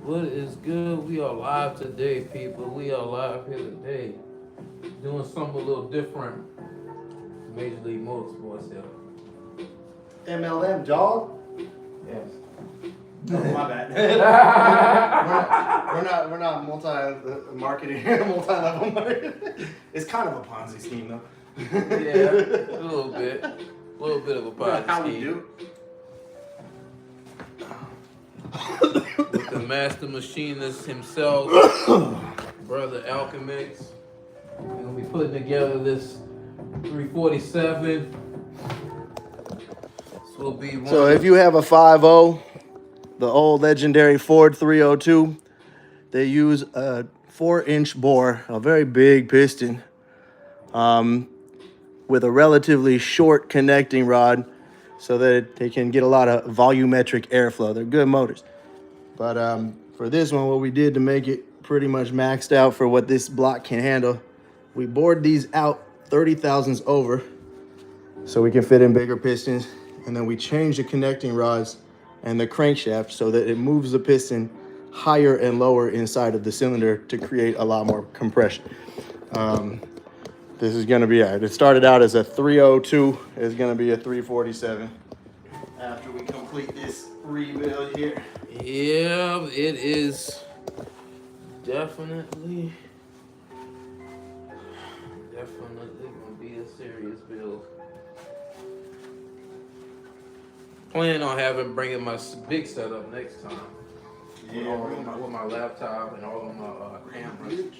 What is good? We are live today, people. We are live here today. Doing something a little different. Major League Motorsports here. MLM, dog. Yes. Oh, my bad. we're not multi-marketing, multi-level marketing. It's kind of a Ponzi scheme, though. Yeah, a little bit. A little bit of a Ponzi How we scheme. do. With the master machinist himself, brother Alchemix. We're gonna be putting together this 347. This will be one. So if you have a 5.0, the old legendary Ford 302, they use a 4-inch bore, a very big piston, with a relatively short connecting rod so that they can get a lot of volumetric airflow. They're good motors. But for this one, what we did to make it pretty much maxed out for what this block can handle, we bored these out 30 thousandths over so we can fit in bigger pistons. And then we changed the connecting rods and the crankshaft so that it moves the piston higher and lower inside of the cylinder to create a lot more compression. This is gonna be, it started out as a 302, it's gonna be a 347 after we complete this rebuild here. Yeah, it is definitely gonna be a serious build. Plan on bringing my big setup next time. Yeah, with my laptop and all of my cameras.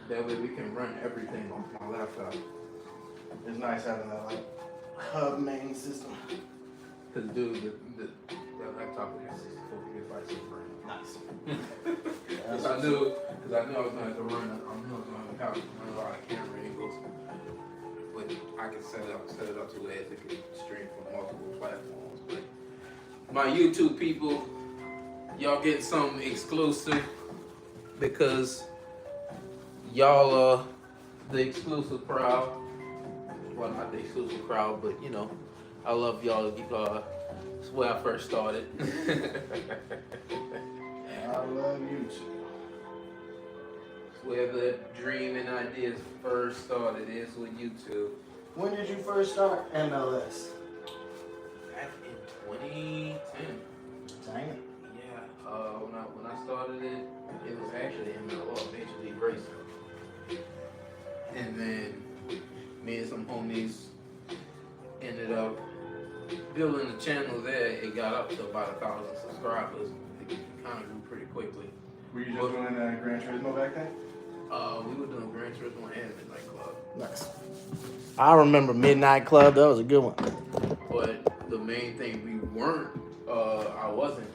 That way we can run everything off my laptop. it's nice having that like hub main system. Cause dude, the laptop has 64 gigabytes of RAM. Nice. Cause I knew I was gonna have to run. I knew I was gonna have to run a lot of camera angles, but I can set it up to where it can stream from multiple platforms. But my YouTube people, y'all getting something exclusive because y'all are the exclusive crowd. Well, not the exclusive crowd, but you know, I love y'all. It's where I first started. I love you too. It's where the dream and ideas first started is with YouTube. When did you first start MLS? Back in 2010. Dang it. Yeah. When I started it was actually MLR, Major League Racing. And then me and some homies ended up building the channel there. It got up to about 1,000 subscribers. It kind of grew pretty quickly. Were you just doing Gran Turismo back then? We were doing Gran Turismo and Midnight Club. Nice. I remember Midnight Club. That was a good one. But the main thing I wasn't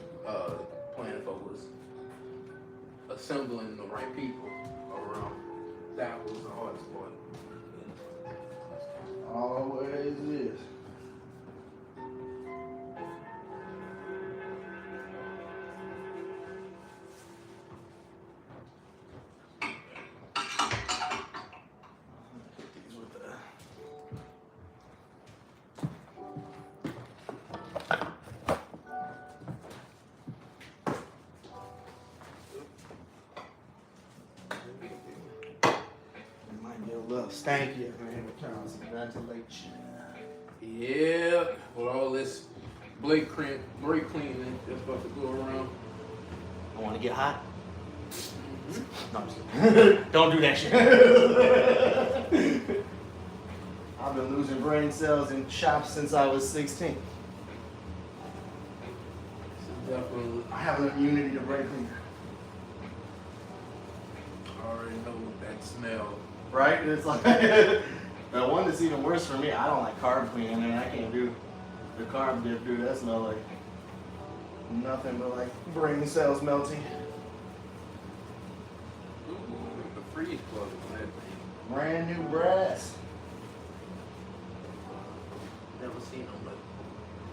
planning for was assembling the right people around. That was the hardest part. Always is. Stanky, man. We're trying some ventilation. Yeah, with all this brake cleaning that's about to go around. I want to get hot. No, I'm just kidding. Don't do that shit. I've been losing brain cells in shops since I was 16. Definitely. I have an immunity to brake cleaner. I already know that smell. Right? It's like the one that's even worse for me. I don't like carb cleaning, and I can't do the carb dip, dude. That smell like nothing but like brain cells melting. Ooh, the freeze plug on that thing. Brand new brass. Never seen them like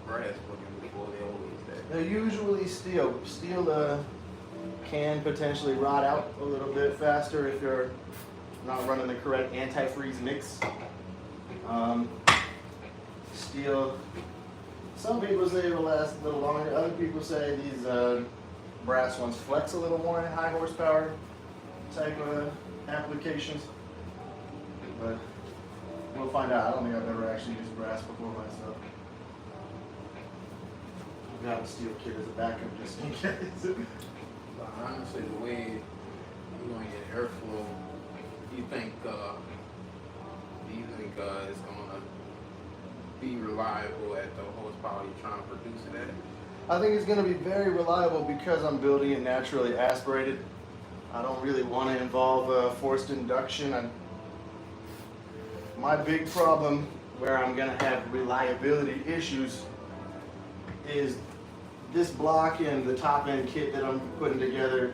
brass looking before. They always that. They're usually steel. Steel can potentially rot out a little bit faster if you're not running the correct antifreeze mix. Steel, some people say it'll last a little longer. Other people say these brass ones flex a little more in high horsepower type of applications. But we'll find out. I don't think I've ever actually used brass before myself. I've got a steel kit as a backup just in case. But honestly, the way you're going to get airflow, you think it's going to be reliable at the horsepower you're trying to produce it at? I think it's going to be very reliable because I'm building it naturally aspirated. I don't really want to involve forced induction. My big problem where I'm going to have reliability issues is this block and the top end kit that I'm putting together.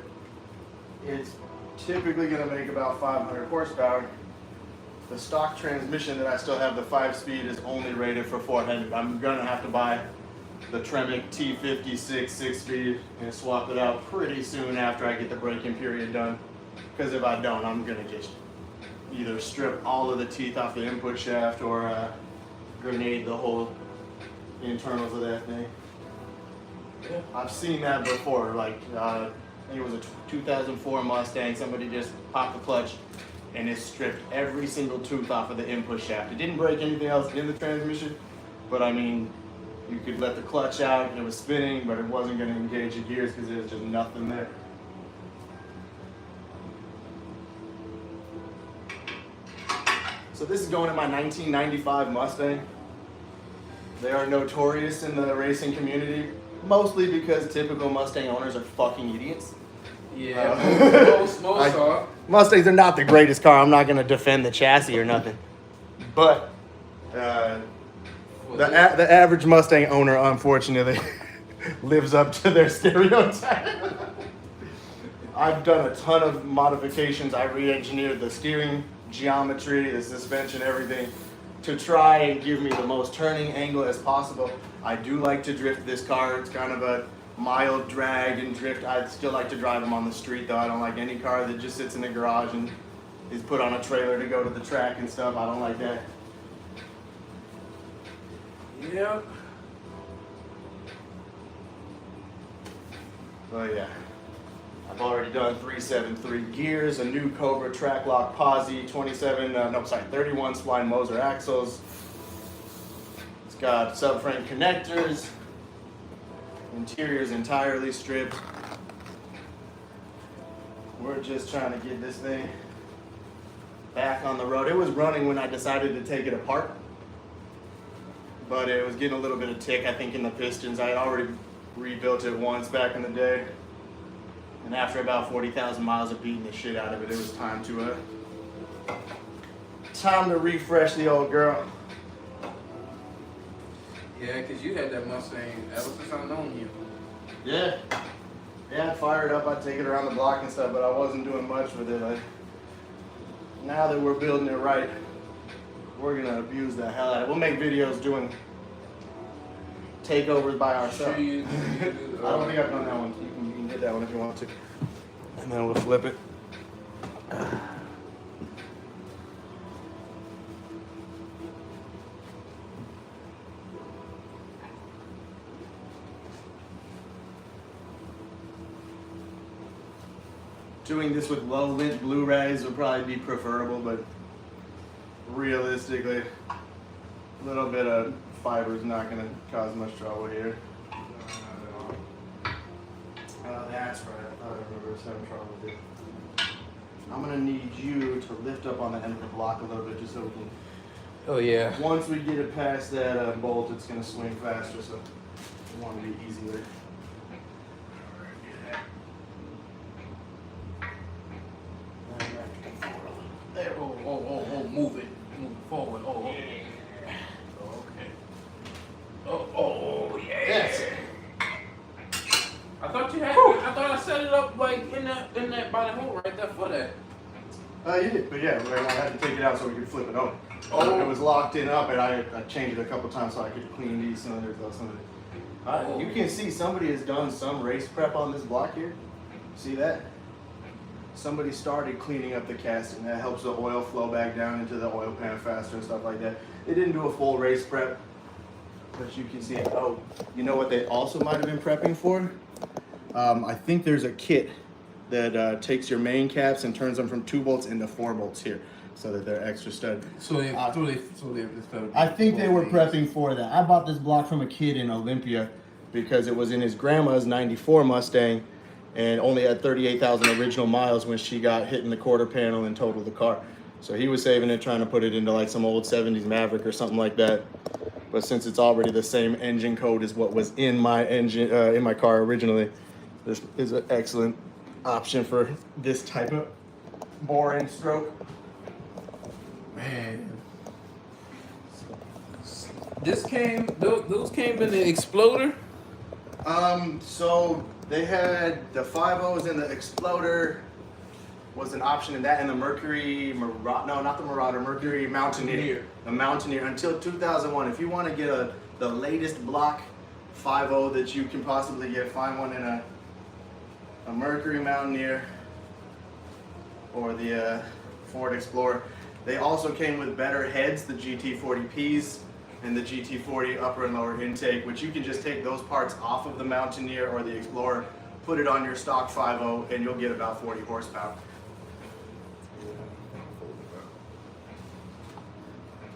It's typically going to make about 500 horsepower. The stock transmission that I still have, the 5-speed, is only rated for 400. I'm going to have to buy the Tremec T56 6-speed and swap it out pretty soon after I get the braking period done. Because if I don't, I'm going to just either strip all of the teeth off the input shaft or grenade the whole internals of that thing. Yeah. I've seen that before. Like, I think it was a 2004 Mustang. Somebody just popped the clutch and it stripped every single tooth off of the input shaft. It didn't break anything else in the transmission, but I mean, you could let the clutch out and it was spinning, but it wasn't going to engage the gears because there was just nothing there. So this is going in my 1995 Mustang. They are notorious in the racing community, mostly because typical Mustang owners are fucking idiots. Yeah, most are. Mustangs are not the greatest car. I'm not going to defend the chassis or nothing. But the average Mustang owner, unfortunately, lives up to their stereotype. I've done a ton of modifications. I re-engineered the steering geometry, the suspension, everything, to try and give me the most turning angle as possible. I do like to drift this car. It's kind of a mild drag and drift. I'd still like to drive them on the street though. I don't like any car that just sits in the garage and is put on a trailer to go to the track and stuff. I don't like that. Yep. Oh yeah. I've already done 373 gears, a new Cobra track lock posi, 31 spline Moser axles. It's got subframe connectors. Interior's entirely stripped. We're just trying to get this thing back on the road. It was running when I decided to take it apart, but it was getting a little bit of tick, I think, in the pistons. I had already rebuilt it once back in the day, and after about 40,000 miles of beating the shit out of it, it was time to refresh the old girl. Yeah, because you had that Mustang ever since I've known you. Yeah. Yeah, I'd fire it up, I'd take it around the block and stuff, but I wasn't doing much with it. Now that we're building it right, we're going to abuse the hell out of it. We'll make videos doing takeovers by ourselves. Sure you I don't think I've done that one. You can hit that one if you want to. And then we'll flip it. Doing this with low lit Blu-rays would probably be preferable, but realistically, a little bit of fiber is not going to cause much trouble here. That's right. I thought I remember us having trouble with it. I'm going to need you to lift up on the end of the block a little bit just so we can... Oh, yeah. Once we get it past that bolt, it's going to swing faster, so we want to be easy with it. There, move it. Move forward. Okay. Yeah. That's it. I thought you had. I thought I set it up like in that by the hole right there for that. You did, but yeah, I had to take it out so we could flip it over. Oh. It was locked in up, and I changed it a couple times so I could clean these cylinders out. You can see somebody has done some race prep on this block here. See that? Somebody started cleaning up the casting. That helps the oil flow back down into the oil pan faster and stuff like that. They didn't do a full race prep, but you can see it. Oh, you know what they also might have been prepping for? I think there's a kit that takes your main caps and turns them from 2 bolts into 4 bolts here, so that they're extra stud. I think they were prepping for that. I bought this block from a kid in Olympia because it was in his grandma's 94 Mustang and only had 38,000 original miles when she got hit in the quarter panel and totaled the car. So he was saving it, trying to put it into like some old 70s Maverick or something like that. But since it's already the same engine code as what was in my engine, in my car originally, this is an excellent option for this type of boring stroke. Man, those came in the Exploder. So they had the 5.0s and the Exploder was an option in that, and the Mercury Mercury Mountaineer. The Mountaineer until 2001. If you want to get the latest block 5.0 that you can possibly get, find one in a Mercury Mountaineer or the Ford Explorer. They also came with better heads, the GT40Ps and the GT40 upper and lower intake, which you can just take those parts off of the Mountaineer or the Explorer, put it on your stock 5.0, and you'll get about 40 horsepower.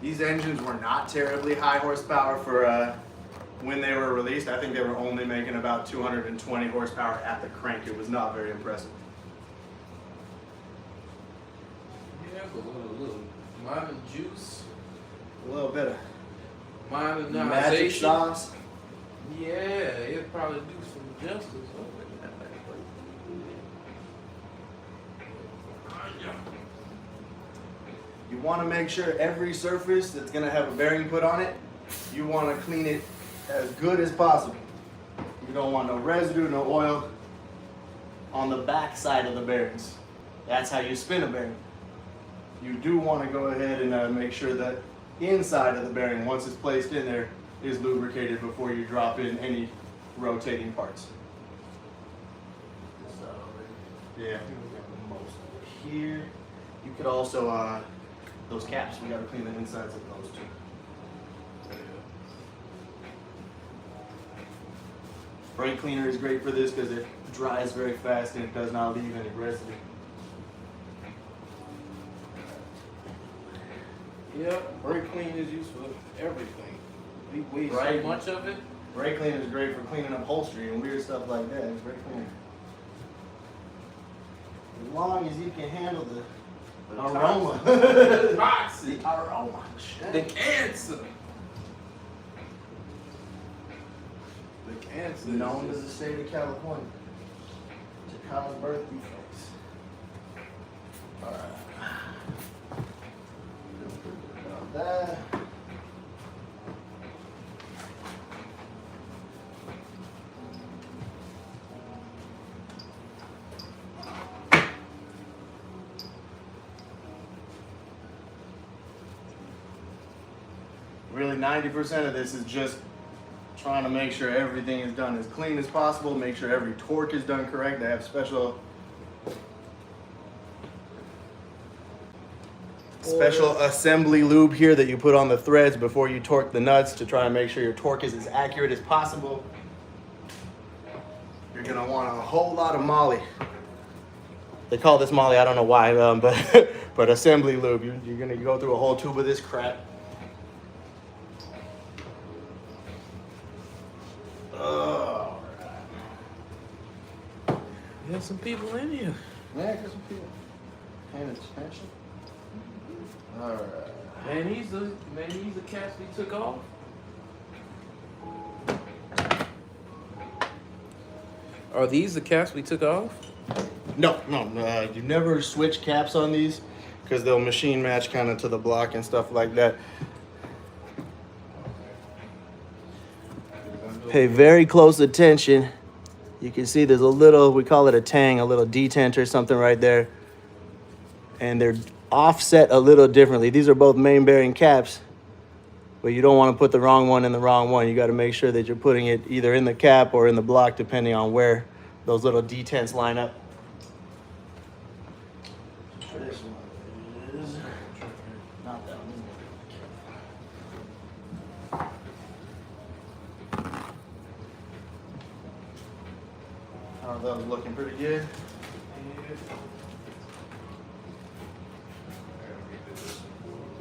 These engines were not terribly high horsepower for when they were released. I think they were only making about 220 horsepower at the crank. It was not very impressive. Yeah, a little minor juice, A little bit of minor magic nonization. sauce. Yeah, it'd probably do some justice. You want to make sure every surface that's going to have a bearing put on it, you want to clean it as good as possible. You don't want no residue, no oil on the back side of the bearings. That's how you spin a bearing. You do want to go ahead and make sure that inside of the bearing, once it's placed in there, is lubricated before you drop in any rotating parts. So, yeah, most of it here. You could also, those caps, we got to clean the insides of those too. Brake cleaner is great for this because it dries very fast and it does not leave any residue. Yep, brake clean is used for everything. We waste Right. so much of it. Brake cleaner is great for cleaning upholstery and weird stuff like that. It's brake cleaner. As long as you can handle the aroma. The toxic. The aroma. The cancer. The cancer. Known as the state of California to cause birth defects. Alright. Feel pretty good about that. Really 90% of this is just trying to make sure everything is done as clean as possible, make sure every torque is done correct. They have special assembly lube here that you put on the threads before you torque the nuts to try and make sure your torque is as accurate as possible. You're gonna want a whole lot of moly. They call this moly, I don't know why, but assembly lube. You're gonna go through a whole tube of this crap. There's some people in here. Yeah, because some people paying attention. Alright. Man, these the cats we took off. Are these the caps we took off? No, you never switch caps on these because they'll machine match kind of to the block and stuff like that. Pay very close attention. You can see there's a little, we call it a tang, a little detent or something right there. And they're offset a little differently. These are both main bearing caps, but you don't want to put the wrong one in the wrong one. You got to make sure that you're putting it either in the cap or in the block, depending on where those little detents line up. This one is not that one. that was looking pretty good.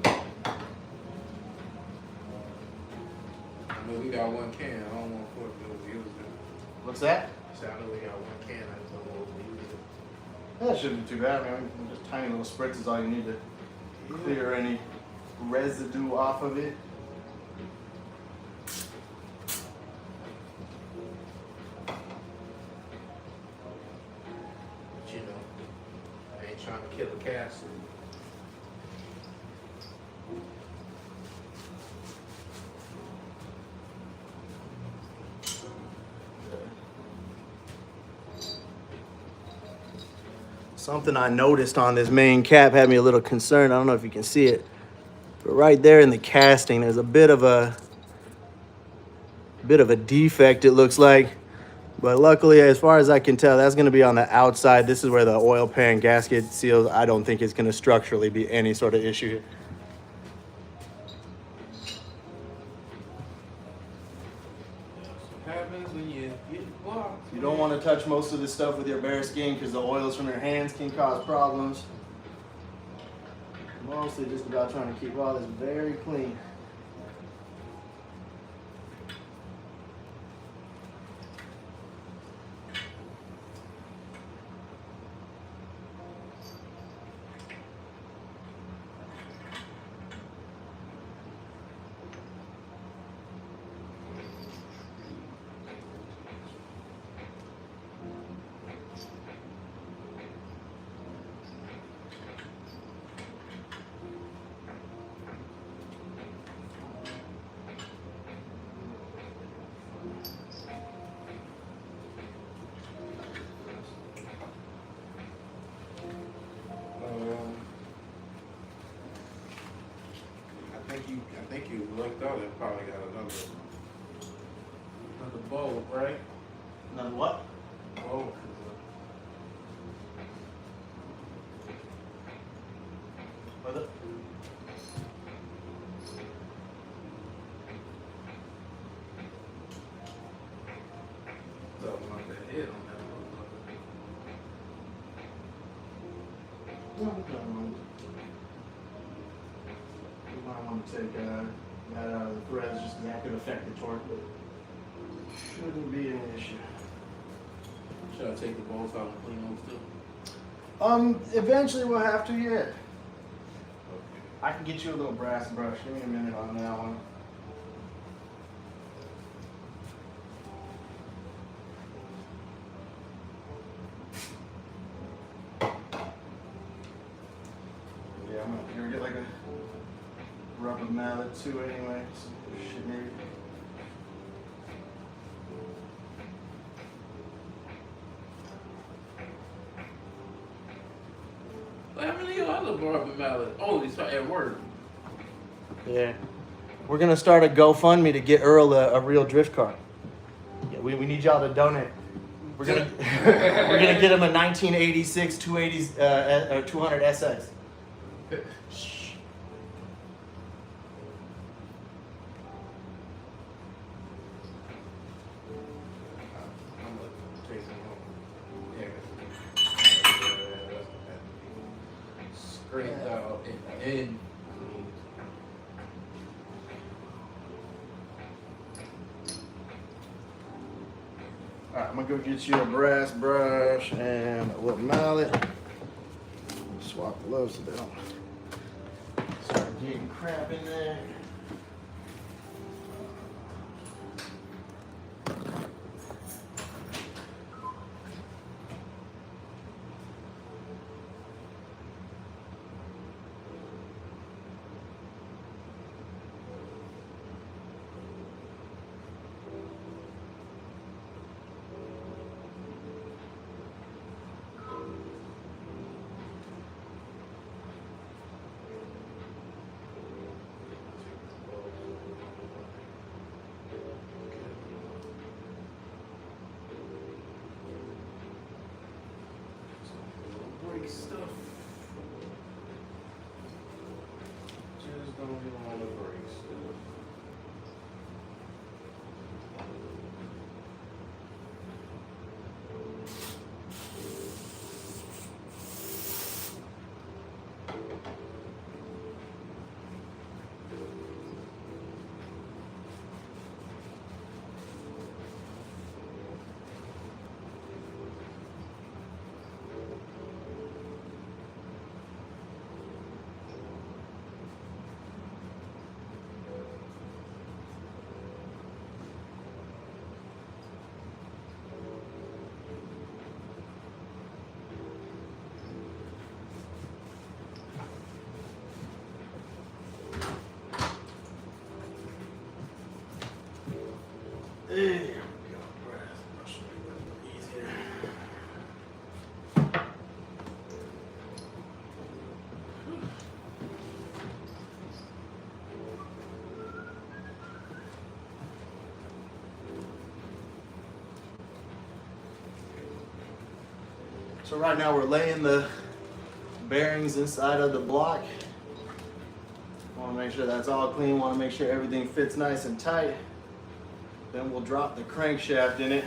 I know we got one can. I don't want to use it. What's that? So I know we got one can. I just don't want to use it. That shouldn't be too bad. I mean, just tiny little spritz is all you need to clear any residue off of it. But you know, I ain't trying to kill a castle. Something I noticed on this main cap had me a little concerned. I don't know if you can see it, but right there in the casting, there's a bit of a defect, it looks like. But luckily, as far as I can tell, that's going to be on the outside. This is where the oil pan gasket seals. I don't think it's going to structurally be any sort of issue here. What happens when you get blocked? You don't want to touch most of this stuff with your bare skin because the oils from your hands can cause problems. Mostly just about trying to keep all this very clean. I think you looked out and probably got another bulb, right? Another what? Bulb. With it? Something like that hit on that motherfucker. You might want to take that out of the threads just because that could affect the torque, but shouldn't be an issue. Should I take the bolts out and clean those too? Eventually we'll have to, yeah. I can get you a little brass brush. Give me a minute on that one. Yeah, I'm gonna get like a rubber mallet too anyway. So shit maybe. How many other rubber mallet? Oh, these are at work. Yeah. We're gonna start a GoFundMe to get Earl a real drift car. Yeah, we need y'all to donate. We're gonna we're gonna get him a 1986 280s 200 SX. Shh. I'm gonna take some home. Yeah. Scraped out and then. Alright, I'm gonna go get you a brass brush and a little mallet. Swap the gloves so they don't start getting crap in there. Brake stuff. Just don't get on the brake stuff. So right now we're laying the bearings inside of the block. Want to make sure that's all clean. Want to make sure everything fits nice and tight. Then we'll drop the crankshaft in it.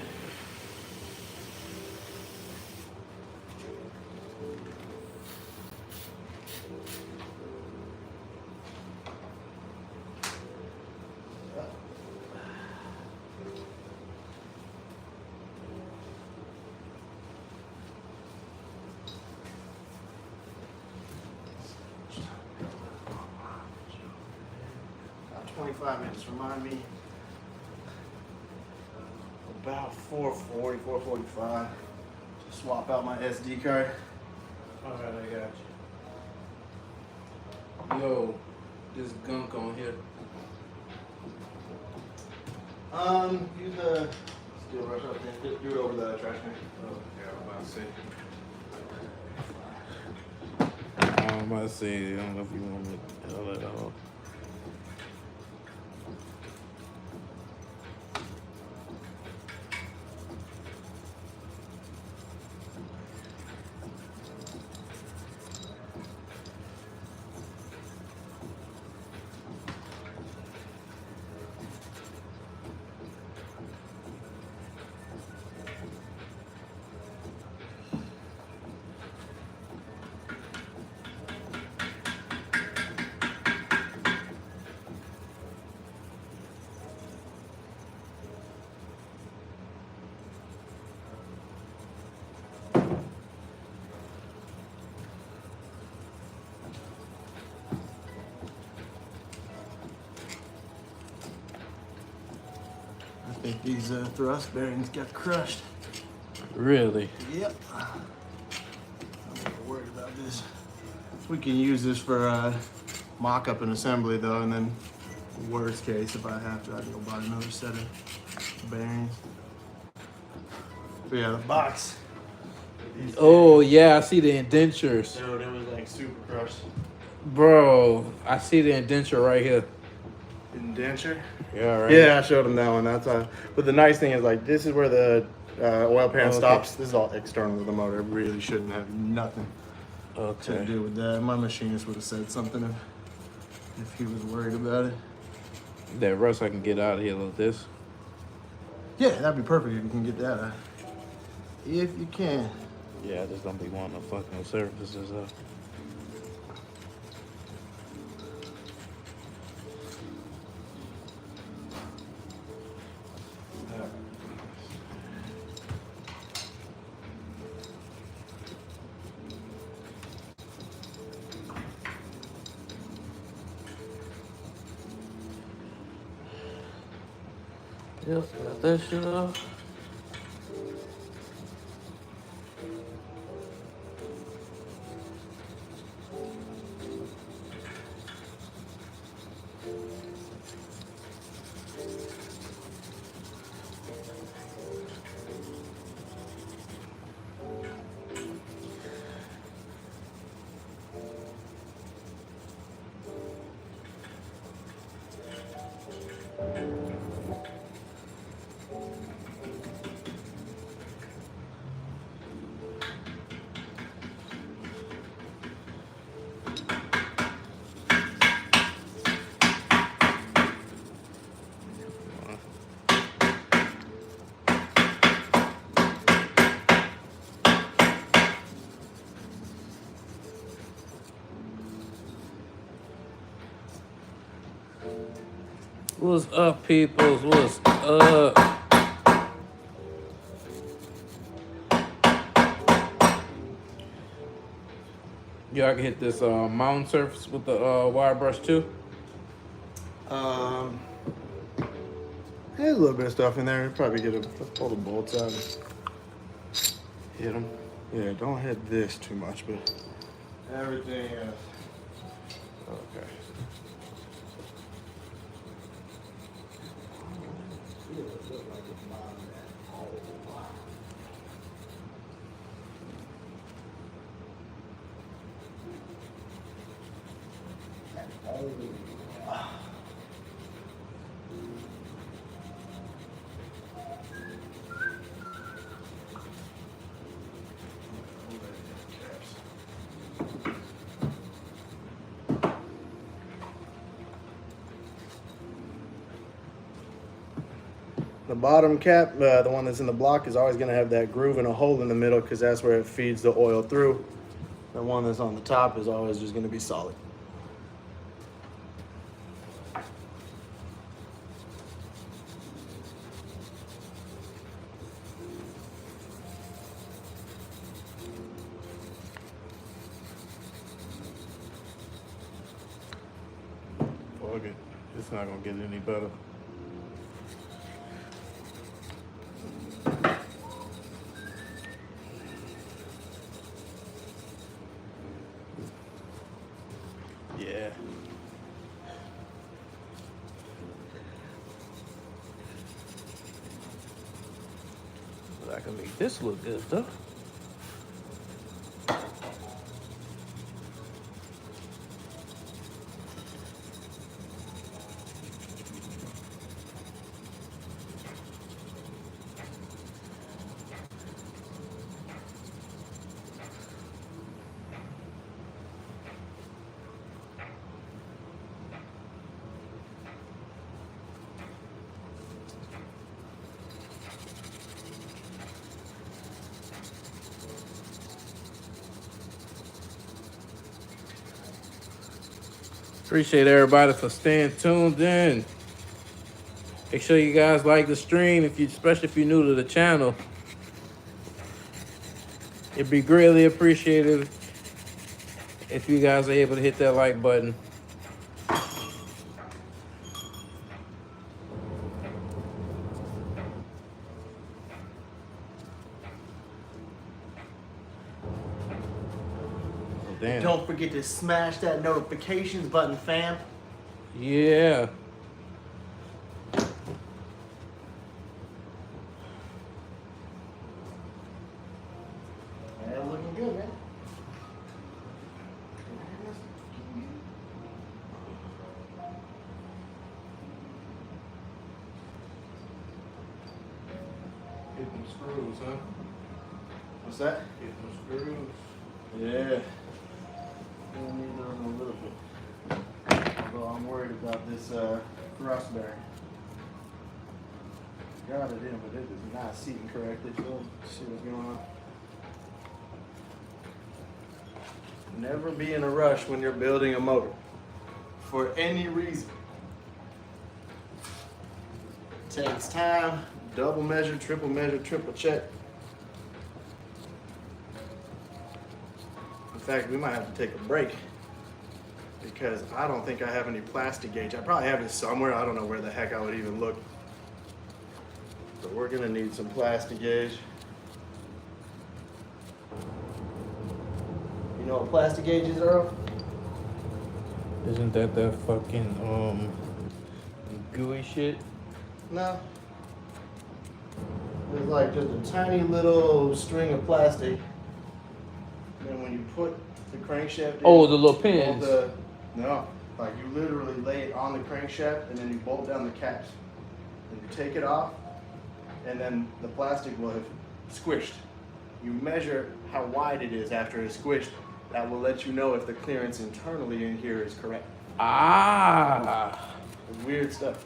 About 25 minutes. Remind me. About 4:40, 4:45. Swap out my SD card. All right, I got you. Yo, this gunk on here. Use the steel brush up there. Do it over the trash can. Oh, yeah, I'm about to say, I don't know if you want me to tell that all. I think these thrust bearings got crushed. Really? Yep. I'm not worried about this. We can use this for mock-up and assembly though, and then worst case, if I have to, I can go buy another set of bearings. But yeah, the box. Oh, yeah, I see the indentures. Dude, it was like super crushed. Bro, I see the indenture right here. Indenture? Yeah, right. Yeah, I showed him that one. That's but the nice thing is like this is where the oil pan Okay. stops. This is all external to the motor. It really shouldn't have nothing to Okay. do with that. My machinist would have said something if he was worried about it. That rust I can get out of here like this. Yeah, that'd be perfect if you can get that. If you can. Yeah, I just don't be wanting to fucking surfaces up. Yep, got that shit off. What's up, peoples? What's up? Yeah, I can hit this mountain surface with the wire brush too. There's a little bit of stuff in there. Probably get pull the bolts out. Hit them. Yeah, don't hit this too much, but everything else. Okay. The bottom cap, the one that's in the block, is always going to have that groove and a hole in the middle because that's where it feeds the oil through. The one that's on the top is always just going to be solid. Fuck it. It's not gonna get any better. Yeah. But I can make this look good though. Appreciate everybody for staying tuned in. Make sure you guys like the stream, especially if you're new to the channel. It'd be greatly appreciated if you guys are able to hit that like button. Damn. Don't forget to smash that notifications button, fam. Yeah. Yeah, looking good, man. Hit them screws, huh? What's that? Hit them screws. Yeah. Still need those a little bit. Although I'm worried about this thrust bearing. Got it in, but it is not seating correctly. So let's see what's going on. Never be in a rush when you're building a motor. For any reason. It takes time. Double measure, triple check. In fact, we might have to take a break because I don't think I have any plastic gauge. I probably have it somewhere. I don't know where the heck I would even look. But we're gonna need some plastic gauge. You know what plastic gauge is, Earl? Isn't that fucking gooey shit? No. It's like just a tiny little string of plastic. And when you put the crankshaft in, Oh, the little pins. No, like you literally lay it on the crankshaft and then you bolt down the caps. And you take it off, and then the plastic will have squished. You measure how wide it is after it's squished. That will let you know if the clearance internally in here is correct. Ah. Weird stuff,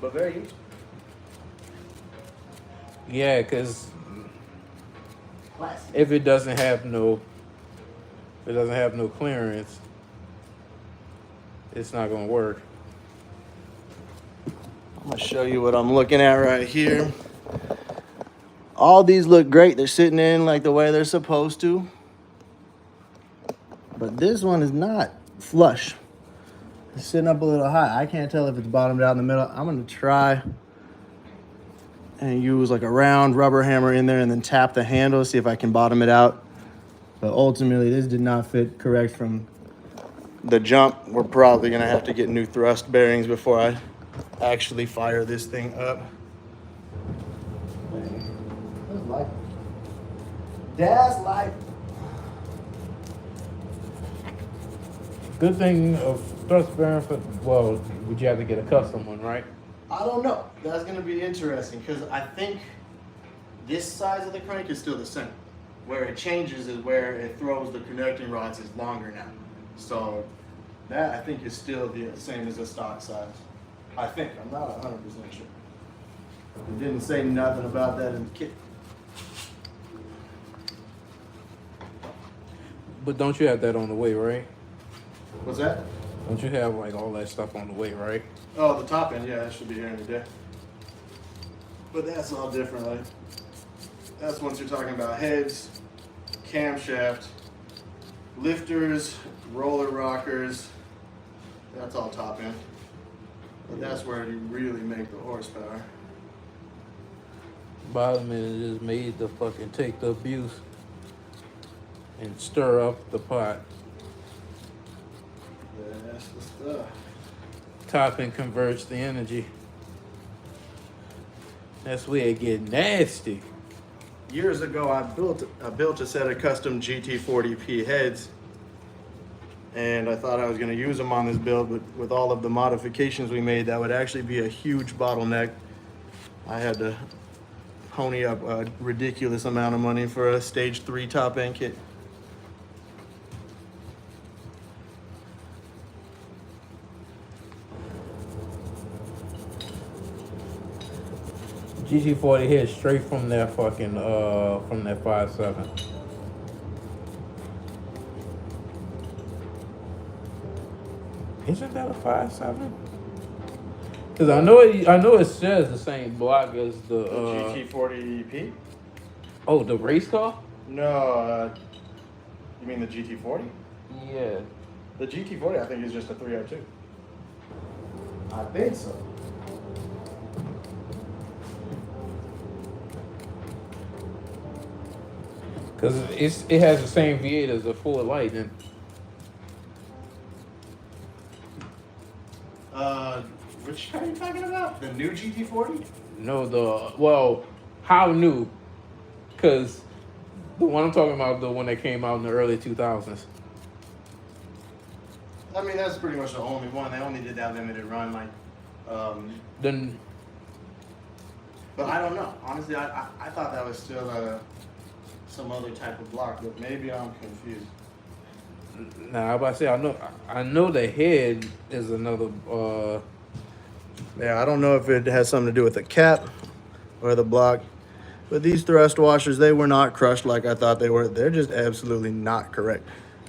but very useful. Yeah, because Plastic. if it doesn't have no clearance, it's not gonna work. I'm gonna show you what I'm looking at right here. All these look great. They're sitting in like the way they're supposed to. But this one is not flush. It's sitting up a little high. I can't tell if it's bottomed out in the middle. I'm gonna try and use like a round rubber hammer in there and then tap the handle, see if I can bottom it out. But ultimately, this did not fit correct from the jump. We're probably gonna have to get new thrust bearings before I actually fire this thing up. That's life. That's life. Good thing of thrust bearing for, well, would you have to get a custom one, right? I don't know. That's gonna be interesting because I think this size of the crank is still the same. Where it changes is where it throws the connecting rods is longer now. So that I think is still the same as the stock size. I think, I'm not 100% sure. It didn't say nothing about that in the kit. But don't you have that on the way, right? What's that? Don't you have like all that stuff on the way, right? Oh, the top end, yeah, that should be here in a day. But that's all different, like, that's once you're talking about heads, camshaft, lifters, roller rockers, that's all top end. But that's where you really make the horsepower. Bottom end is just made to fucking take the abuse and stir up the pot. Yeah, that's the stuff. Top end converts the energy. That's where it get nasty. Years ago, I built a set of custom GT40P heads, and I thought I was going to use them on this build, but with all of the modifications we made, that would actually be a huge bottleneck. I had to pony up a ridiculous amount of money for a stage 3 top end kit. GT40 hit straight from that fucking from that 5.7. Isn't that a 5.7? Because I know it says the same block as the GT40P? Oh, the race car? No, you mean the GT40? Yeah. The GT40, I think, is just a 302. I think so. Because it has the same V8 as the Ford Lightning. Which car are you talking about? The new GT40? No, how new? Because the one I'm talking about, the one that came out in the early 2000s. I mean, that's pretty much the only one. They only did that limited run, like, Then, but I don't know. Honestly, I thought that was still some other type of block, but maybe I'm confused. nah, I was about to say, I know the head is another. Yeah, I don't know if it has something to do with the cap or the block, but these thrust washers, they were not crushed like I thought they were. They're just absolutely not correct.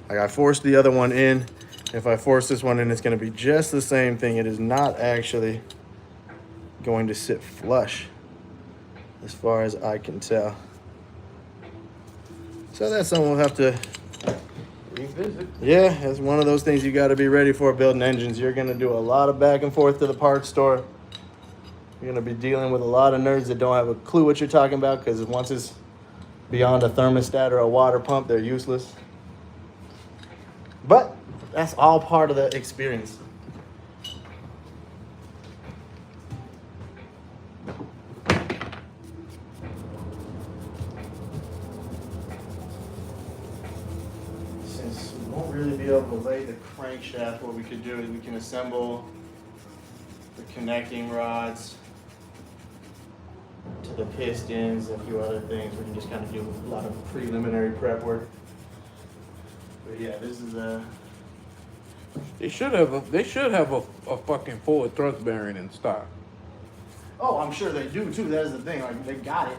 Like, I forced the other one in. If I force this one in, it's going to be just the same thing. It is not actually going to sit flush, as far as I can tell. So that's something we'll have to Revisit. Yeah, it's one of those things you got to be ready for building engines. You're going to do a lot of back and forth to the parts store. You're going to be dealing with a lot of nerds that don't have a clue what you're talking about, because once it's beyond a thermostat or a water pump, they're useless. But that's all part of the experience. Since we won't really be able to lay the crankshaft, what we could do is we can assemble the connecting rods to the pistons and a few other things. We can just kind of do a lot of preliminary prep work. But yeah, this is They should have a fucking Ford thrust bearing in stock. Oh, I'm sure they do too. That's the thing. Like, they got it,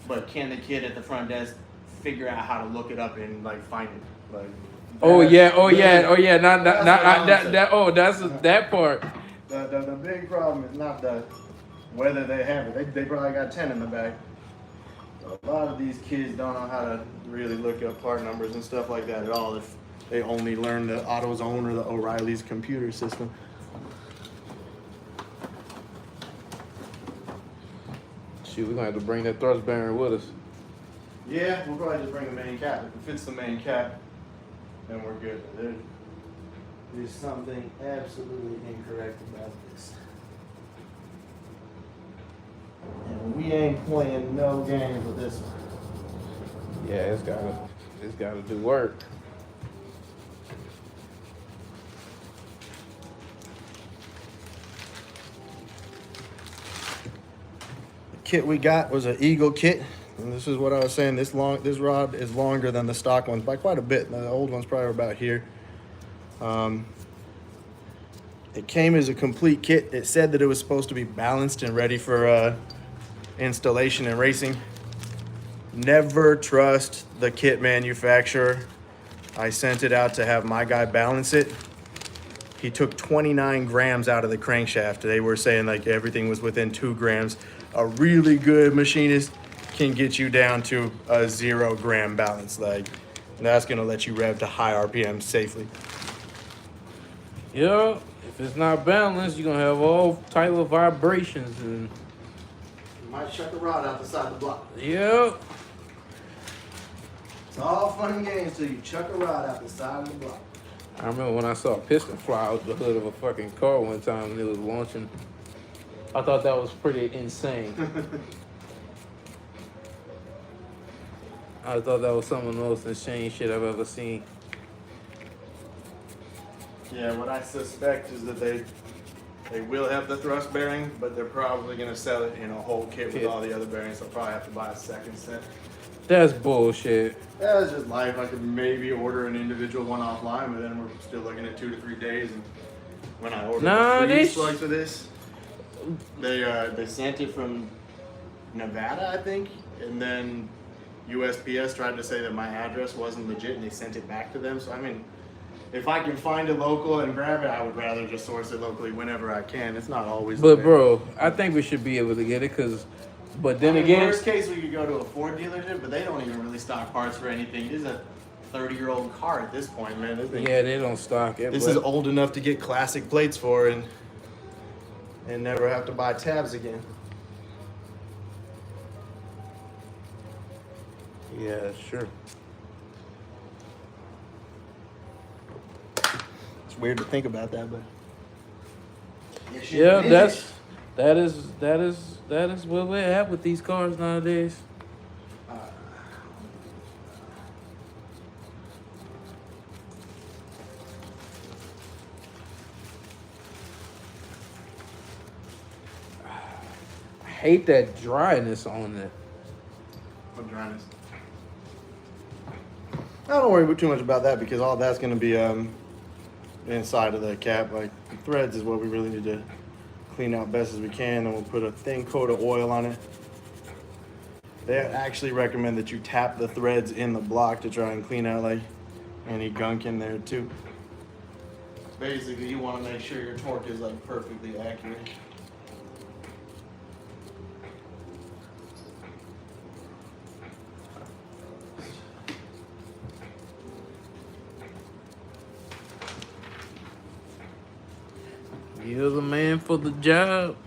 but can the kid at the front desk figure out how to look it up and like find it? Like, That's that part. The big problem is not whether they have it. They probably got 10 in the back. A lot of these kids don't know how to really look up part numbers and stuff like that at all if they only learn the AutoZone or the O'Reilly's computer system. Shoot, we're gonna have to bring that thrust bearing with us. Yeah, we'll probably just bring the main cap. If it fits the main cap, then we're good. There's something absolutely incorrect about this. And we ain't playing no games with this one. Yeah, it's gotta do work. The kit we got was an Eagle kit. And this is what I was saying. This rod is longer than the stock ones by quite a bit. The old one's probably about here. It came as a complete kit. It said that it was supposed to be balanced and ready for installation and racing. Never trust the kit manufacturer. I sent it out to have my guy balance it. He took 29 grams out of the crankshaft. They were saying like everything was within 2 grams. A really good machinist can get you down to a 0 gram balance. Like, that's gonna let you rev to high RPM safely. Yeah, if it's not balanced, you're gonna have all type of vibrations and. You might chuck a rod out the side of the block. Yeah. It's all fun and games till you chuck a rod out the side of the block. I remember when I saw a piston fly out the hood of a fucking car one time when it was launching. I thought that was pretty insane. I thought that was some of the most insane shit I've ever seen. Yeah, what I suspect is that they will have the thrust bearing, but they're probably gonna sell it in a whole kit with all the other bearings. They'll probably have to buy a second set. That's bullshit. Yeah, it's just life. I could maybe order an individual one offline, but then we're still looking at 2 to 3 days. And when I ordered the slugs for this, they sent it from Nevada, I think, and then USPS tried to say that my address wasn't legit, and they sent it back to them. So I mean, if I can find it local and grab it, I would rather just source it locally whenever I can. It's not always. But bro, I think we should be able to get it because. But then again, worst case, we could go to a Ford dealership, but they don't even really stock parts for anything. This is a 30-year-old car at this point, man. Yeah, they don't stock it. This is old enough to get classic plates for and never have to buy tabs again. Yeah, sure. It's weird to think about that, but yeah, that is where we're at with these cars nowadays. I hate that dryness on it. What dryness? I don't worry too much about that because all that's going to be inside of the cap. Like the threads is what we really need to clean out best as we can, and we'll put a thin coat of oil on it. They actually recommend that you tap the threads in the block to try and clean out like any gunk in there too. Basically, you want to make sure your torque is like perfectly accurate. You're the man for the job.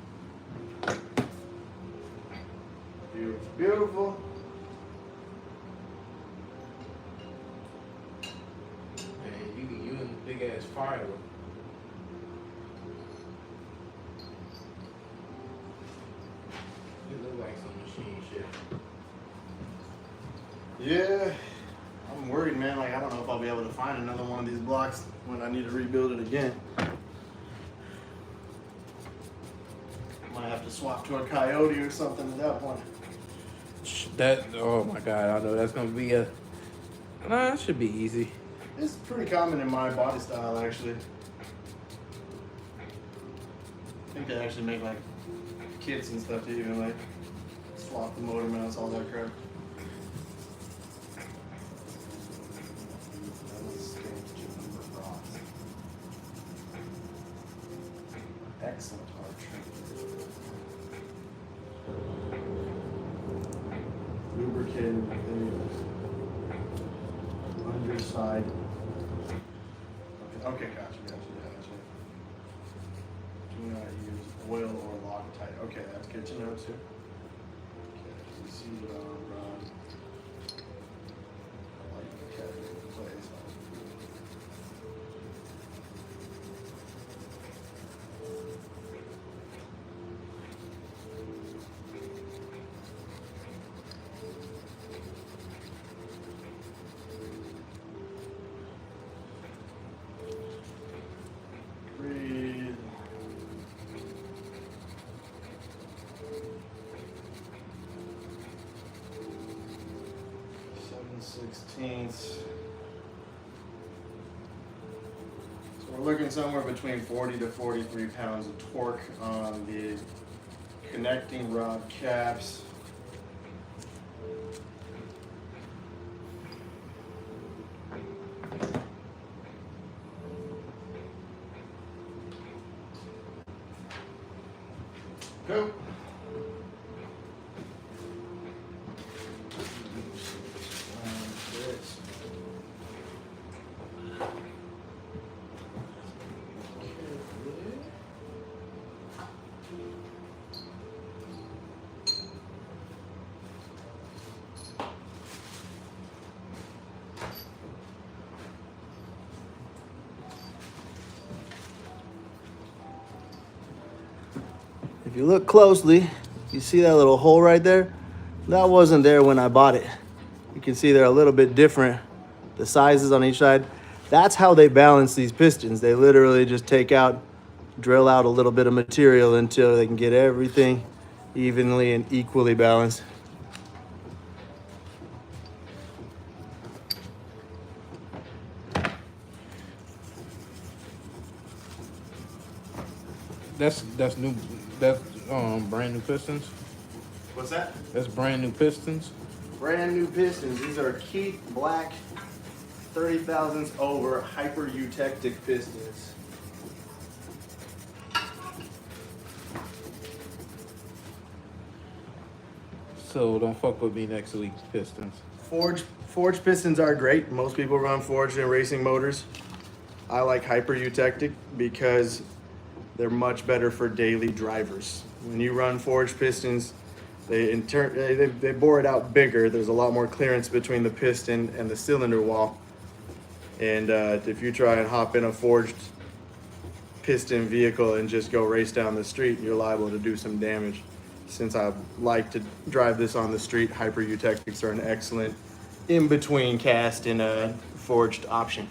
Beautiful, beautiful. Man, you in the big ass fire. You look like some machine shit. Yeah, I'm worried, man. Like I don't know if I'll be able to find another one of these blocks when I need to rebuild it again. Might have to swap to a Coyote or something at that point. Oh my god, I know that's gonna be a. Nah, it should be easy. It's pretty common in my body style, actually. I think they actually make like kits and stuff to even like swap the motor mounts, all that crap. Excellent archery. Lubricated underside. Okay, gotcha. Do not use oil or Loctite. Okay, that's good to know too. Okay, so you see it on rod. I like the cap in place. Breathe. 16ths. So we're looking somewhere between 40 to 43 pounds of torque on the connecting rod caps. Go. If you look closely, you see that little hole right there? That wasn't there when I bought it. You can see they're a little bit different, the sizes on each side. That's how they balance these pistons. They literally just take out, drill out a little bit of material until they can get everything evenly and equally balanced. That's new. That's brand new pistons. What's that? That's brand new pistons. Brand new pistons. These are Keith Black 30 thousandths over hyper eutectic pistons. So don't fuck with me next week's pistons. Forged pistons are great. Most people run forged in racing motors. I like hyper eutectic because they're much better for daily drivers. When you run forged pistons, they bore it out bigger. There's a lot more clearance between the piston and the cylinder wall. And if you try and hop in a forged piston vehicle and just go race down the street, you're liable to do some damage. Since I like to drive this on the street, hyper eutectics are an excellent in-between cast and a forged option.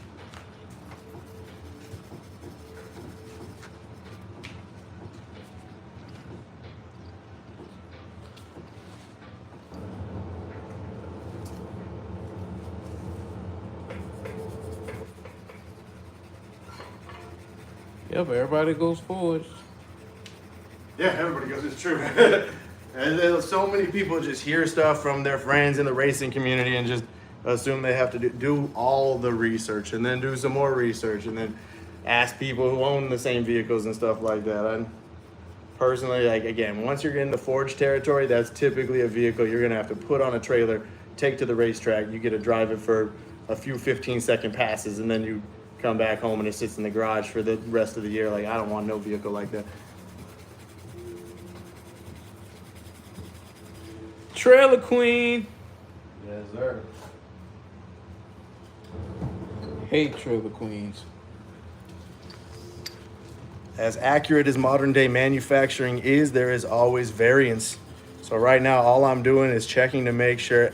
Yep, everybody goes forward. Yeah, everybody goes, it's true. And there's so many people just hear stuff from their friends in the racing community and just assume they have to do all the research and then do some more research and then ask people who own the same vehicles and stuff like that. And personally, like, again, once you're in the forged territory, that's typically a vehicle you're gonna have to put on a trailer, take to the racetrack. You get to drive it for a few 15-second passes, and then you come back home and it sits in the garage for the rest of the year. Like, I don't want no vehicle like that. Trailer Queen. Yes, sir. Hate trailer queens. As accurate as modern day manufacturing is, there is always variance. So right now, all I'm doing is checking to make sure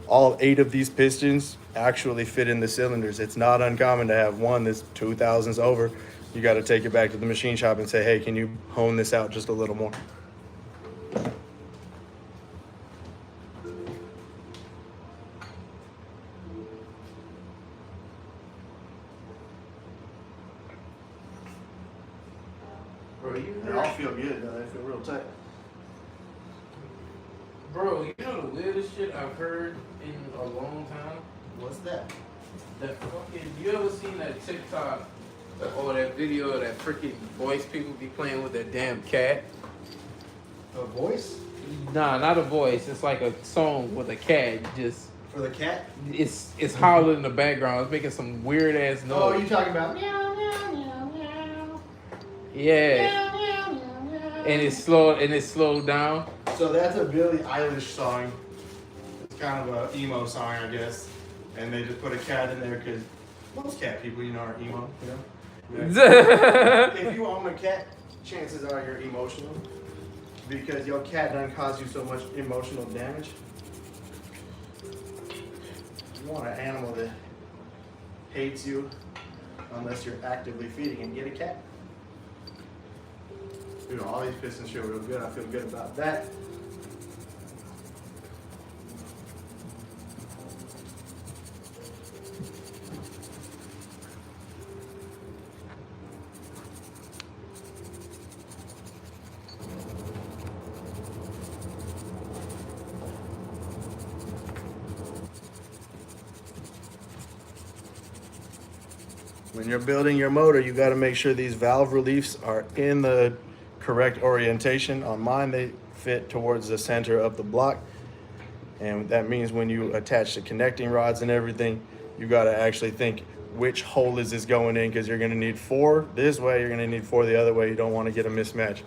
all 8 of these pistons actually fit in the cylinders. It's not uncommon to have one that's 2 thousandths over. You got to take it back to the machine shop and say, hey, can you hone this out just a little more? Bro, you They all feel good, though. They feel real tight. Bro, you know the weirdest shit I've heard in a long time? What's that? That fucking, you ever seen that TikTok or that video of that freaking voice people be playing with that damn cat? A voice? Nah, not a voice. It's like a song with a cat. Just For the cat? it's howling in the background. It's making some weird ass noise. Oh, you talking about meow, meow, meow, meow. Yeah. Meow, meow, meow, meow. And it's slowed down. So that's a Billie Eilish song. It's kind of an emo song, I guess. And they just put a cat in there because most cat people, you know, are emo. You know? If you own a cat, chances are you're emotional because your cat doesn't cause you so much emotional damage. You want an animal that hates you unless you're actively feeding him. Get a cat. Dude, all these pistons feel real good. I feel good about that. when you're building your motor, you got to make sure these valve reliefs are in the correct orientation. On mine, they fit towards the center of the block. And that means when you attach the connecting rods and everything, you got to actually think which hole is this going in, because you're going to need 4 this way, you're going to need 4 the other way. You don't want to get a mismatch.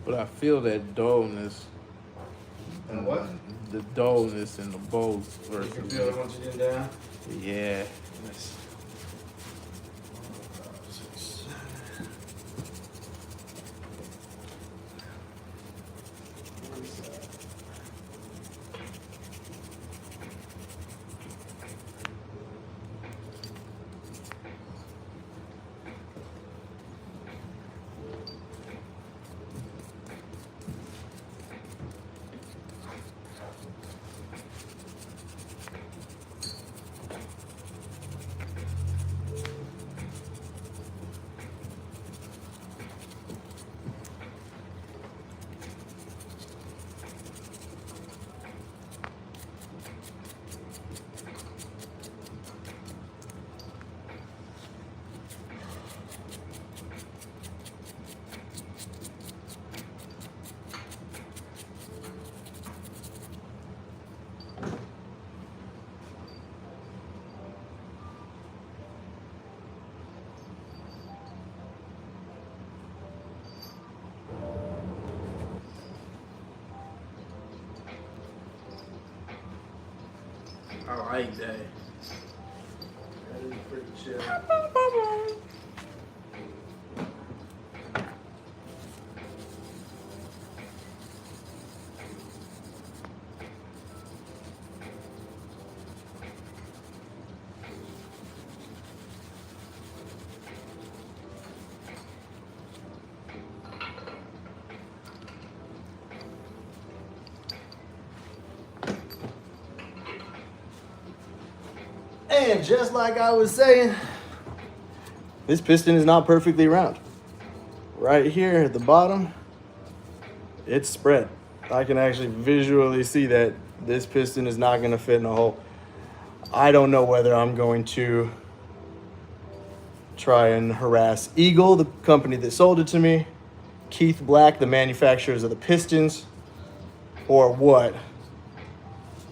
But I feel that dullness. And what? The dullness in the bolts You versus. can feel it once you get down? Yeah. Nice. 6, 7. I like that. That is pretty chill. And just like I was saying, this piston is not perfectly round. Right here at the bottom, it's spread. I can actually visually see that this piston is not going to fit in a hole. I don't know whether I'm going to try and harass Eagle, the company that sold it to me, Keith Black, the manufacturers of the pistons, or what.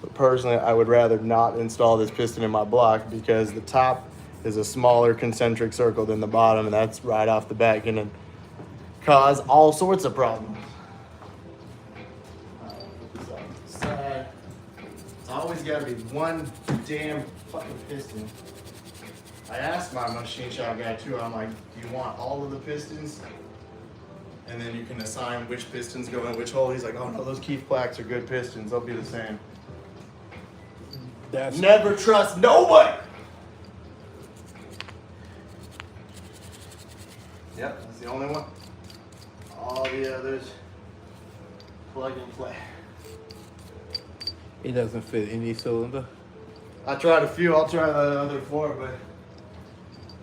But personally, I would rather not install this piston in my block because the top is a smaller concentric circle than the bottom, and that's right off the bat going to cause all sorts of problems. It's always got to be one damn fucking piston. I asked my machine shop guy too, I'm like, do you want all of the pistons? And then you can assign which pistons go in which hole. He's like, oh no, those Keith Blacks are good pistons. They'll be the same. That's Never trust nobody. Yep, that's the only one. All the others, plug and play. it doesn't fit any cylinder. I tried a few, I'll try the other 4, but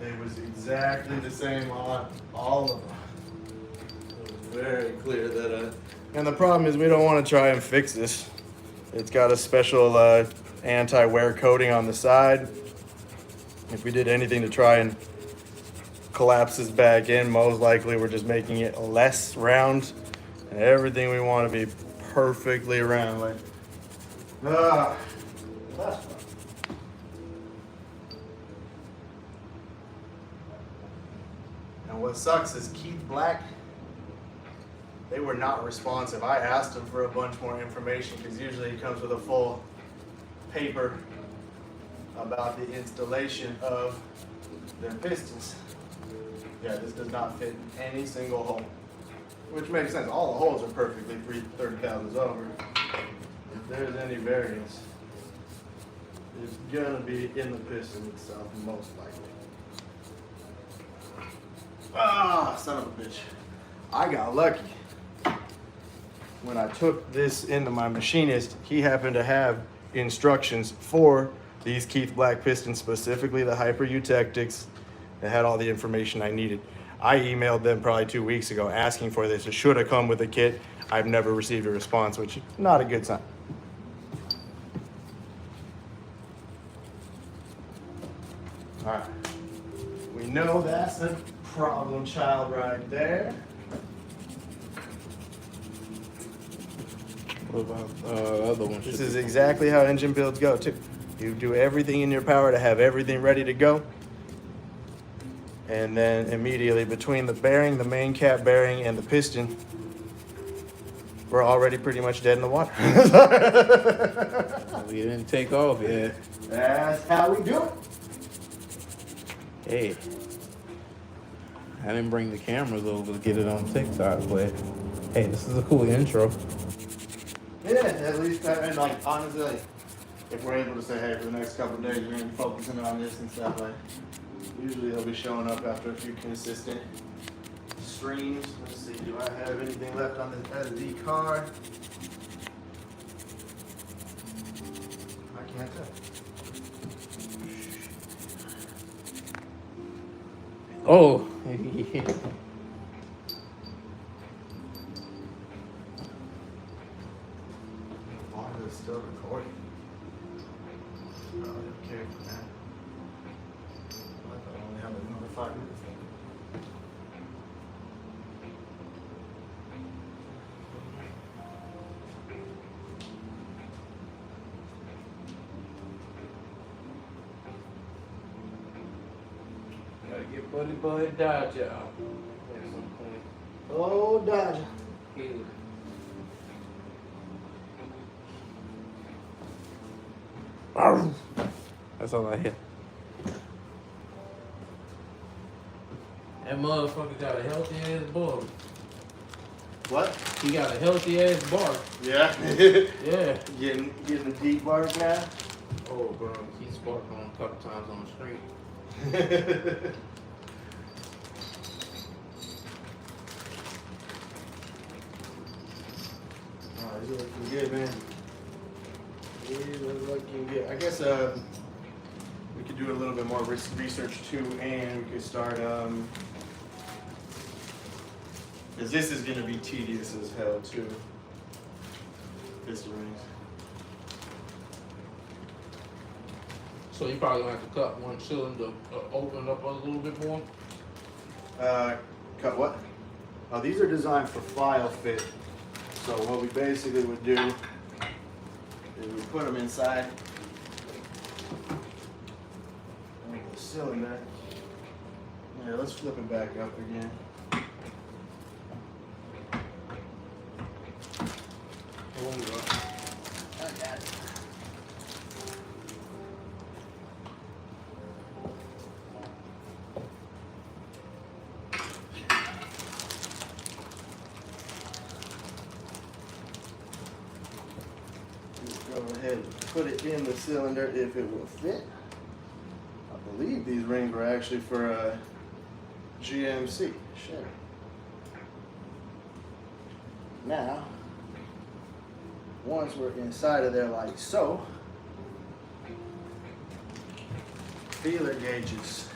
it was exactly the same on all of them. It was very clear that and the problem is we don't want to try and fix this. It's got a special anti-wear coating on the side. If we did anything to try and collapse this back in, most likely we're just making it less round. And everything we want to be perfectly round. Like, that's fun. And what sucks is Keith Black, they were not responsive. I asked them for a bunch more information because usually it comes with a full paper about the installation of their pistons. Yeah, this does not fit in any single hole, which makes sense. All the holes are perfectly 30 thousandths over. If there's any variance, is gonna be in the piston itself, most likely. Ah, son of a bitch. I got lucky. When I took this into my machinist, he happened to have instructions for these Keith Black pistons, specifically the Hyper Eutectics, that had all the information I needed. I emailed them probably 2 weeks ago asking for this. It should have come with a kit. I've never received a response, which is not a good sign. All right. We know that's a problem child right there. What about the other one? This is exactly how engine builds go too. You do everything in your power to have everything ready to go. And then immediately between the bearing, the main cap bearing, and the piston, we're already pretty much dead in the water. We didn't take off yet. That's how we do it. Hey, I didn't bring the cameras over to get it on TikTok, but hey, this is a cool intro. Yeah, at least, and like, honestly, like, if we're able to say, hey, for the next couple of days, we're going to be focusing on this and stuff, like, usually they'll be showing up after a few consistent streams. Let's see, do I have anything left on this SD card? I can't tell. Oh, Why is it still recording? Probably okay for that. I thought I only have another 5 minutes left. gotta get Buddy Dodge out at some point. Oh, Dodger. Ew. That's all I hear. That motherfucker got a healthy ass bark. What? He got a healthy ass bark. Yeah. Yeah. Getting a deep bark now. Oh, bro, he sparked on a couple times on the street. Oh, he's looking good, man. He's looking good. I guess we could do a little bit more research too, and we could start because this is going to be tedious as hell too. Piston rings. So you probably gonna have to cut one cylinder, open up a little bit more. Cut what? Oh, these are designed for file fit. So what we basically would do is we put them inside the cylinder. Yeah, let's flip it back up again. Oh, I got it. Go ahead and put it in the cylinder if it will fit. I believe these rings were actually for a GMC. Shit. Now, once we're inside of there like so, feeler gauges.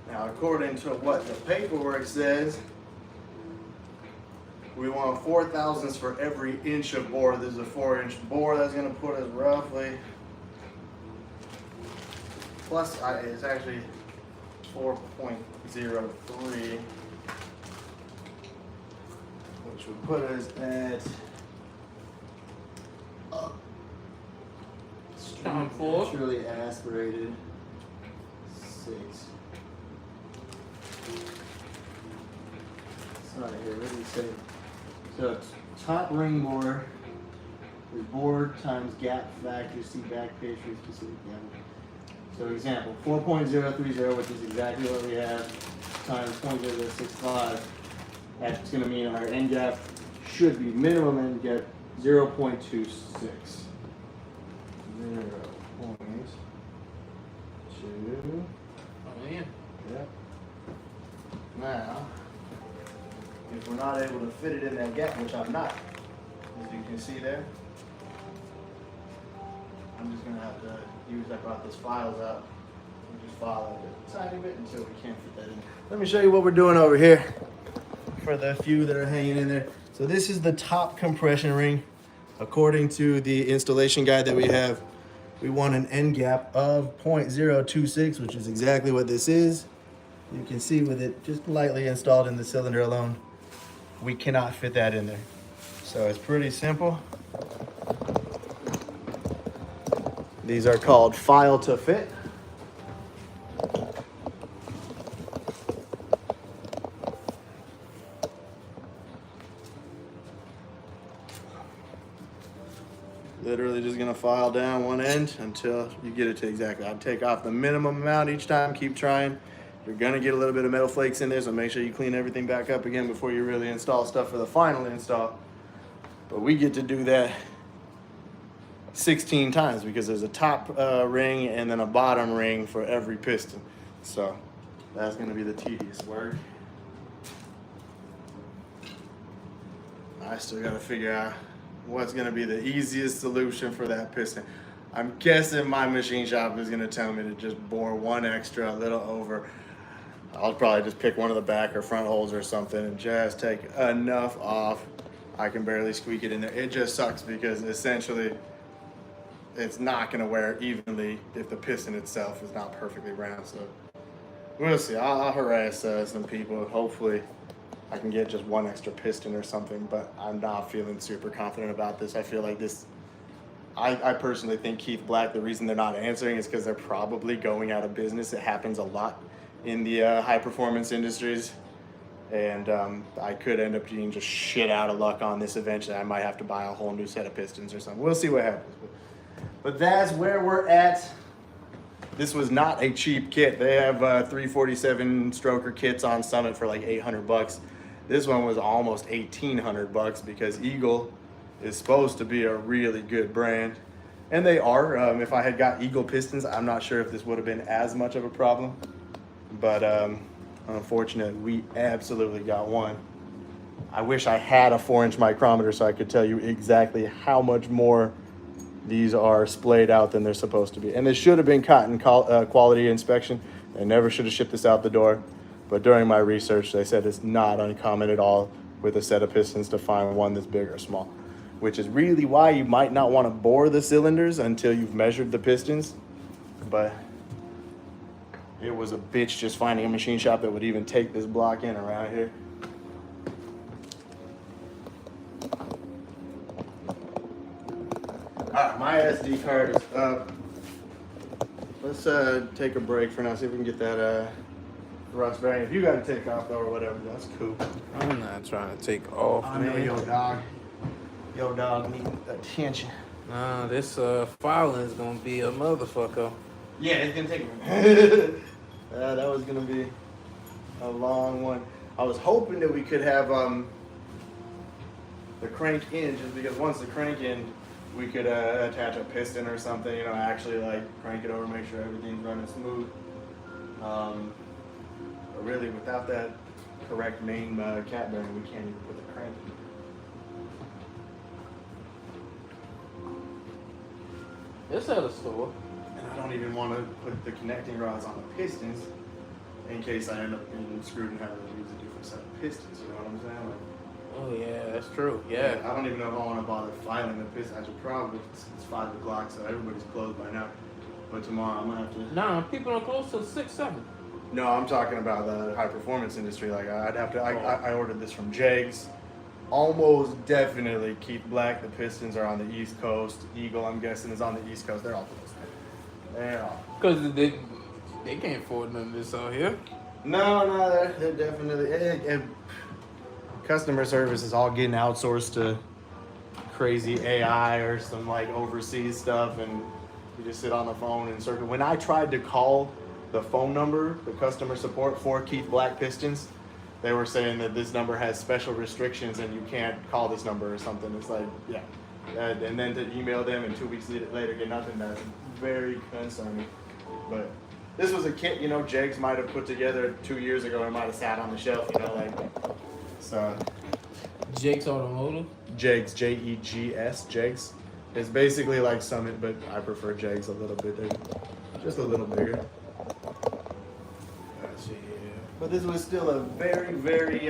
Now, according to what the paperwork says, we want 4 thousandths for every inch of bore. This is a 4-inch bore. That's going to put us roughly, plus it's actually 4.03, which would put us at Time for truly aspirated 6. Sorry, here, what did it say? So top ring bore is bore times gap factor, see back page for specific gap. So example, 4.030, which is exactly what we have, times 0.0065. That's going to mean our end gap should be minimum end gap 0.26. 0.26. 2. Oh, yeah. Yep. Now, if we're not able to fit it in that gap, which I'm not, as you can see there, I'm just gonna have to use, I brought those files out, and just file it a tiny bit until we can't fit that in. Let me show you what we're doing over here for the few that are hanging in there. So this is the top compression ring. According to the installation guide that we have, we want an end gap of 0.026, which is exactly what this is. You can see with it just lightly installed in the cylinder alone, we cannot fit that in there. So it's pretty simple. These are called file to fit. Literally just gonna file down one end until you get it to exactly. I'd take off the minimum amount each time, keep trying. You're gonna get a little bit of metal flakes in there, so make sure you clean everything back up again before you really install stuff for the final install. But we get to do that 16 times because there's a top ring and then a bottom ring for every piston. So that's gonna be the tedious work. I still gotta figure out what's gonna be the easiest solution for that piston. I'm guessing my machine shop is gonna tell me to just bore one extra, a little over. I'll probably just pick one of the back or front holes or something and just take enough off. I can barely squeak it in there. It just sucks because essentially it's not gonna wear evenly if the piston itself is not perfectly round. So we'll see. I'll harass some people. Hopefully I can get just one extra piston or something, but I'm not feeling super confident about this. I feel like this, I personally think Keith Black, the reason they're not answering is because they're probably going out of business. It happens a lot in the high performance industries. And I could end up being just shit out of luck on this eventually. I might have to buy a whole new set of pistons or something. We'll see what happens. But that's where we're at. This was not a cheap kit. They have 347 stroker kits on Summit for like 800 bucks. This one was almost 1,800 bucks because Eagle is supposed to be a really good brand. And they are. If I had got Eagle pistons, I'm not sure if this would have been as much of a problem. But unfortunately, we absolutely got one. I wish I had a 4-inch micrometer so I could tell you exactly how much more these are splayed out than they're supposed to be. And this should have been caught in quality inspection. They never should have shipped this out the door. But during my research, they said it's not uncommon at all with a set of pistons to find one that's big or small, which is really why you might not want to bore the cylinders until you've measured the pistons. But it was a bitch just finding a machine shop that would even take this block in around here. All right, my SD card is up. Let's take a break for now, see if we can get that rust bearing. If you got to take off though or whatever, that's cool. I'm not trying to take off, I know your dog needs attention. Nah, this filing is gonna be a motherfucker. Yeah, it's gonna take me. That was gonna be a long one. I was hoping that we could have the crank in, just because once the crank in, we could attach a piston or something, you know, actually like crank it over, make sure everything's running smooth. But really, without that correct main cap bearing, we can't even put the crank in. It's at a store. And I don't even want to put the connecting rods on the pistons in case I end up being screwed and having to use a different set of pistons, you know what I'm saying? Like, Oh yeah, that's true. Yeah. I don't even know if I want to bother filing the piston. I should probably, it's 5 o'clock, so everybody's closed by now. But tomorrow I'm gonna have to. Nah, people don't close till 6, 7. No, I'm talking about the high performance industry. Like I'd have to. I ordered this from Jegs. Almost definitely Keith Black. The pistons are on the East Coast. Eagle, I'm guessing, is on the East Coast. They're all closed. They're all. Cause they can't afford none of this out here. No, they're definitely. Customer service is all getting outsourced to crazy AI or some like overseas stuff, and you just sit on the phone and circle. When I tried to call the phone number, the customer support for Keith Black Pistons, they were saying that this number has special restrictions and you can't call this number or something. It's like, yeah. And then to email them and 2 weeks later get nothing, that's very concerning. But This was a kit, you know, Jegs might have put together 2 years ago and might have sat on the shelf, you know, like, so. Jake's Automotive. Jegs, Jegs, Jegs. It's basically like Summit, but I prefer Jegs a little bit. They're just a little bigger. Gotcha, yeah. But this was still a very, very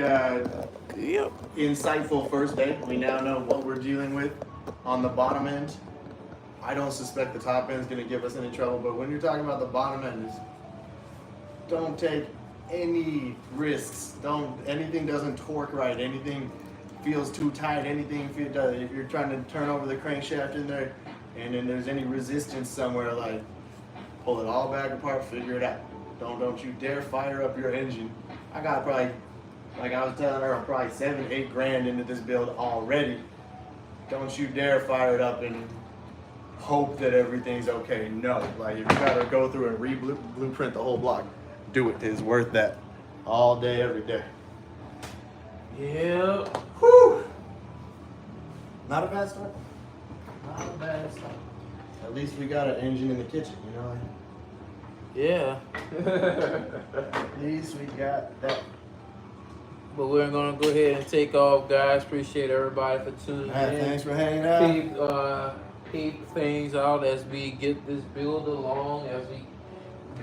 insightful first day. We now know what we're dealing with on the bottom end. I don't suspect the top end's gonna give us any trouble, but when you're talking about the bottom end, don't take any risks. Anything doesn't torque right, anything feels too tight, if you're trying to turn over the crankshaft in there and then there's any resistance somewhere, like pull it all back apart, figure it out. Don't you dare fire up your engine. I got probably, like I was telling her, I'm probably 7-8 grand into this build already. Don't you dare fire it up and hope that everything's okay. No, like if you gotta go through and re-blueprint the whole block, do it. It's worth that all day, every day. Yeah. Whew. Not a bad start. Not a bad start. At least we got an engine in the kitchen, you know? Yeah. At least we got that. But we're gonna go ahead and take off, guys. Appreciate everybody for tuning in. Thanks for hanging out. Keep things out as we get this build along, as we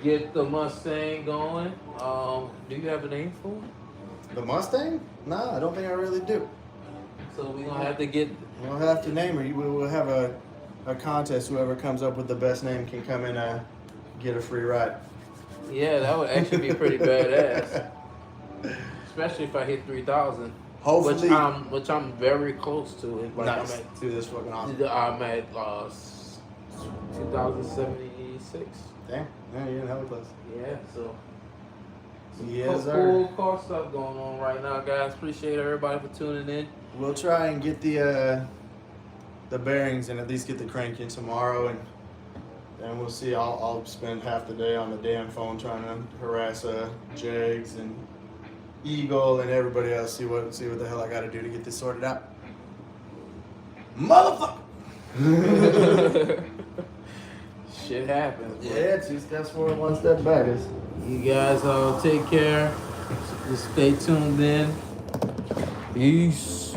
get the Mustang going. Do you have a name for it? The Mustang? No, I don't think I really do. So we're gonna have to get. We'll have to name her. We'll have a contest. Whoever comes up with the best name can come and get a free ride. Yeah, that would actually be pretty badass. Especially if I hit 3,000. Hopefully. Which I'm very close to. Like Nice. I'm at, Dude, this fucking awesome. I'm at 2076. Damn. Yeah, you're hella close. Yeah, so. Yes, sir. Cool car stuff going on right now, guys. Appreciate everybody for tuning in. We'll try and get the bearings and at least get the crank in tomorrow, and then we'll see. I'll spend half the day on the damn phone trying to harass Jegs and Eagle and everybody else. See what the hell I got to do to get this sorted out. Motherfucker. Shit happens. Yeah, it's 2 steps forward, 1 step back. You guys take care. Just stay tuned in. Peace.